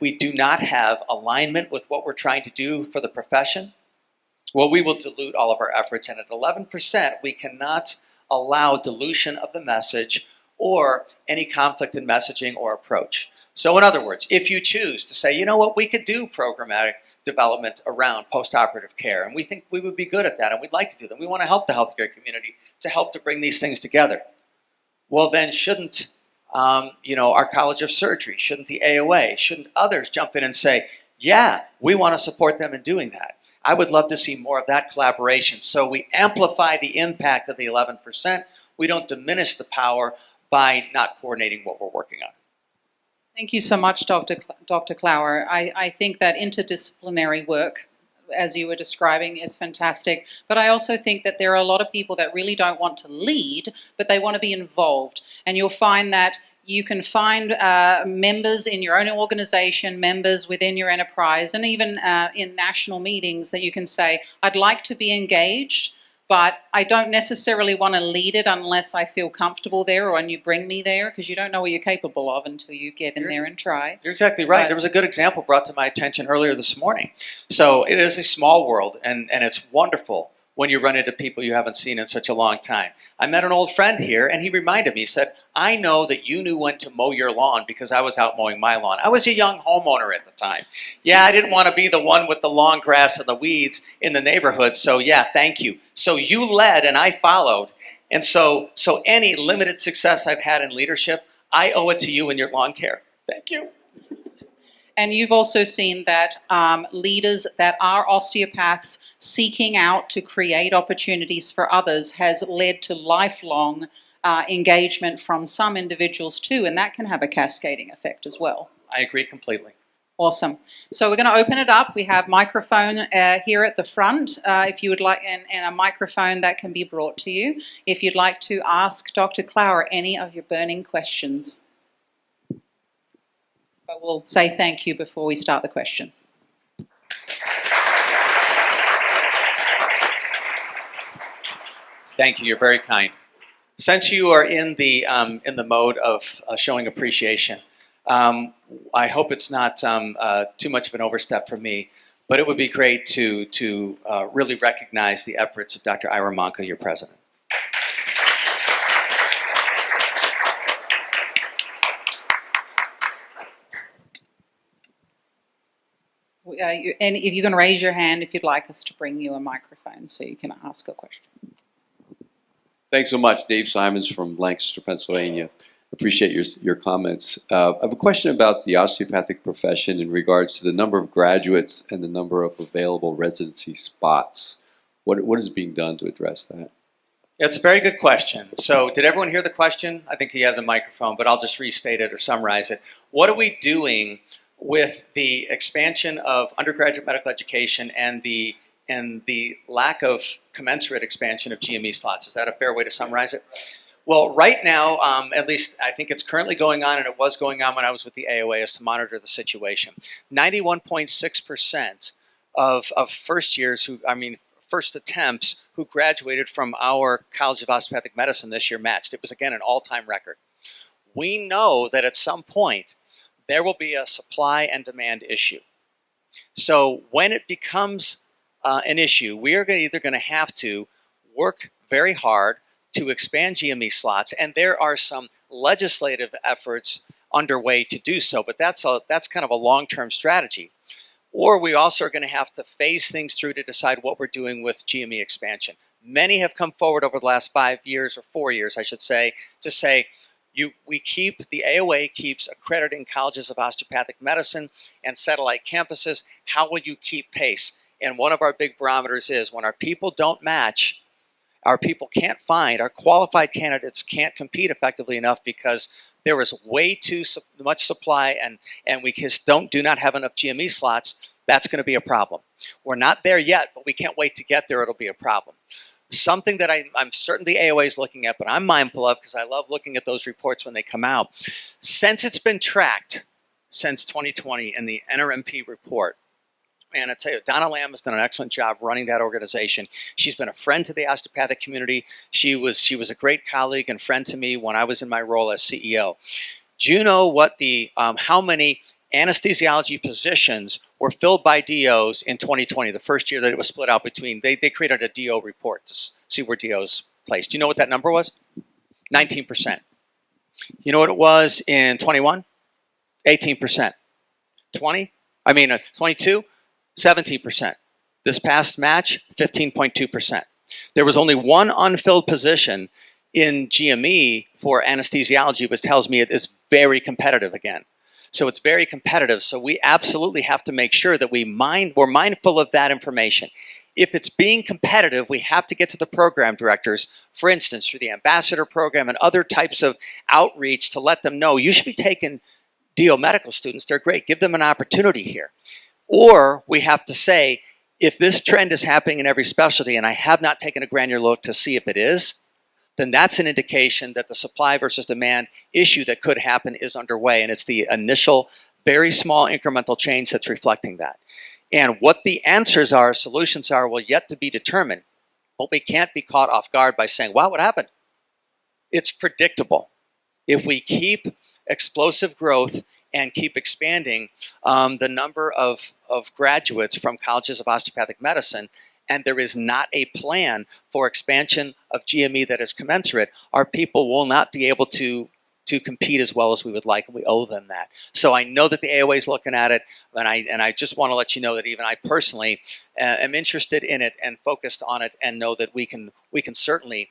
Speaker 3: we do not have alignment with what we're trying to do for the profession, well, we will dilute all of our efforts. And at 11%, we cannot allow dilution of the message or any conflict in messaging or approach. So in other words, if you choose to say, you know what, we could do programmatic development around postoperative care, and we think we would be good at that, and we'd like to do them. We want to help the healthcare community to help to bring these things together. Well, then shouldn't our College of Surgery, shouldn't the AOA, shouldn't others jump in and say, yeah, we want to support them in doing that? I would love to see more of that collaboration. So we amplify the impact of the 11%. We don't diminish the power by not coordinating what we're working on.
Speaker 1: Thank you so much, Dr. Clower. I think that interdisciplinary work, as you were describing, is fantastic. But I also think that there are a lot of people that really don't want to lead, but they want to be involved. And you'll find that you can find members in your own organization, members within your enterprise, and even in national meetings that you can say, I'd like to be engaged, but I don't necessarily want to lead it unless I feel comfortable there or when you bring me there, because you don't know what you're capable of until you get in there and try.
Speaker 3: You're exactly right. There was a good example brought to my attention earlier this morning. So it is a small world, and it's wonderful when you run into people you haven't seen in such a long time. I met an old friend here, and he reminded me, he said, I know that you knew when to mow your lawn because I was out mowing my lawn. I was a young homeowner at the time. Yeah, I didn't want to be the one with the long grass and the weeds in the neighborhood, so yeah, thank you. So you led and I followed, and so any limited success I've had in leadership, I owe it to you and your lawn care. Thank you.
Speaker 1: And you've also seen that leaders that are osteopaths seeking out to create opportunities for others has led to lifelong engagement from some individuals too, and that can have a cascading effect as well.
Speaker 3: I agree completely.
Speaker 1: Awesome. So we're going to open it up. We have microphone here at the front, if you would like, and a microphone that can be brought to you. If you'd like to ask Dr. Clower any of your burning questions. But we'll say thank you before we start the questions.
Speaker 3: Thank you. You're very kind. Since you are in the mode of showing appreciation, I hope it's not too much of an overstep for me, but it would be great to really recognize the efforts of Dr. Ira Monka, your president.
Speaker 1: And if you can raise your hand if you'd like us to bring you a microphone so you can ask a question.
Speaker 4: Thanks so much. Dave Simons from Lancaster, Pennsylvania. Appreciate your comments. I have a question about the osteopathic profession in regards to the number of graduates and the number of available residency spots. What is being done to address that?
Speaker 3: It's a very good question. So did everyone hear the question? I think he had the microphone, but I'll just restate it or summarize it. What are we doing with the expansion of undergraduate medical education and the lack of commensurate expansion of GME slots? Is that a fair way to summarize it? Well, right now, at least I think it's currently going on, and it was going on when I was with the AOA, is to monitor the situation. 91.6% of first years first attempts who graduated from our College of Osteopathic Medicine this year matched. It was, again, an all-time record. We know that at some point there will be a supply and demand issue. So when it becomes an issue, we are either going to have to work very hard to expand GME slots, and there are some legislative efforts underway to do so, but that's kind of a long-term strategy. Or we also are going to have to phase things through to decide what we're doing with GME expansion. Many have come forward over the last 5 years, or 4 years, I should say, to say the AOA keeps accrediting colleges of osteopathic medicine and satellite campuses. How will you keep pace? And one of our big barometers is when our people don't match, our people can't find, our qualified candidates can't compete effectively enough because there is way too much supply and we just do not have enough GME slots. That's going to be a problem. We're not there yet, but we can't wait to get there. It'll be a problem. Something that I'm certain the AOA is looking at, but I'm mindful of because I love looking at those reports when they come out. Since it's been tracked since 2020 in the NRMP report, and I tell you, Donna Lamb has done an excellent job running that organization. She's been a friend to the osteopathic community. She was a great colleague and friend to me when I was in my role as CEO. Do you know what how many anesthesiology positions were filled by DOs in 2020, the first year that it was split out between? They created a DO report to see where DOs placed. Do you know what that number was? 19%. You know what it was in 21? 18%. 22? 17%. This past match, 15.2%. There was only one unfilled position in GME for anesthesiology, which tells me it is very competitive again. So it's very competitive. So we absolutely have to make sure that we're mindful of that information. If it's being competitive, we have to get to the program directors, for instance, through the ambassador program and other types of outreach to let them know you should be taking DO medical students. They're great. Give them an opportunity here. Or we have to say, if this trend is happening in every specialty, and I have not taken a granular look to see if it is, then that's an indication that the supply versus demand issue that could happen is underway. And it's the initial, very small incremental change that's reflecting that. And what the answers are, solutions are, will yet to be determined. But we can't be caught off guard by saying, wow, what happened? It's predictable. If we keep explosive growth and keep expanding the number of graduates from colleges of osteopathic medicine, and there is not a plan for expansion of GME that is commensurate, our people will not be able to compete as well as we would like, and we owe them that. So I know that the AOA is looking at it, and I just want to let you know that even I personally am interested in it and focused on it, and know that we can certainly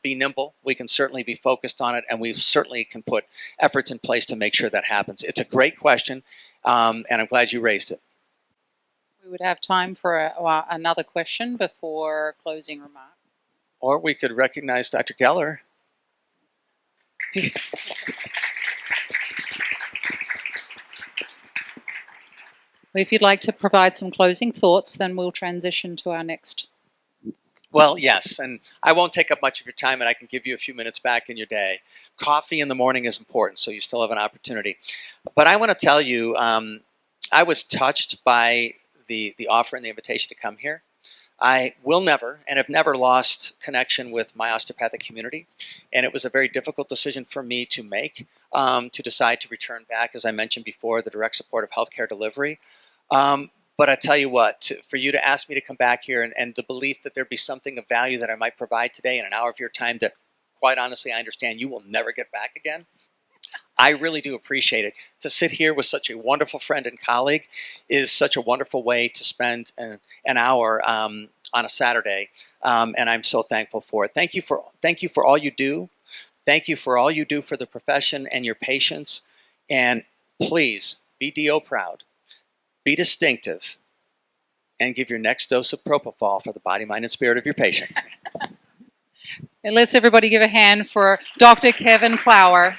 Speaker 3: be nimble, we can certainly be focused on it, and we certainly can put efforts in place to make sure that happens. It's a great question, and I'm glad you raised it.
Speaker 1: We would have time for another question before closing remarks.
Speaker 3: Or we could recognize Dr. Geller.
Speaker 1: If you'd like to provide some closing thoughts, then we'll transition to our next.
Speaker 3: Well, yes, and I won't take up much of your time, and I can give you a few minutes back in your day. Coffee in the morning is important, so you still have an opportunity. But I want to tell you, I was touched by the offer and the invitation to come here. I will never, and have never lost connection with my osteopathic community, and it was a very difficult decision for me to make, to decide to return back, as I mentioned before, the direct support of healthcare delivery. But I tell you what, for you to ask me to come back here and the belief that there'd be something of value that I might provide today in an hour of your time that, quite honestly, I understand you will never get back again, I really do appreciate it. To sit here with such a wonderful friend and colleague is such a wonderful way to spend an hour on a Saturday, and I'm so thankful for it. Thank you for all you do. Thank you for all you do for the profession and your patients. And please, be DO proud. Be distinctive, and give your next dose of propofol for the body, mind, and spirit of your patient.
Speaker 1: And let's everybody give a hand for Dr. Kevin Flower.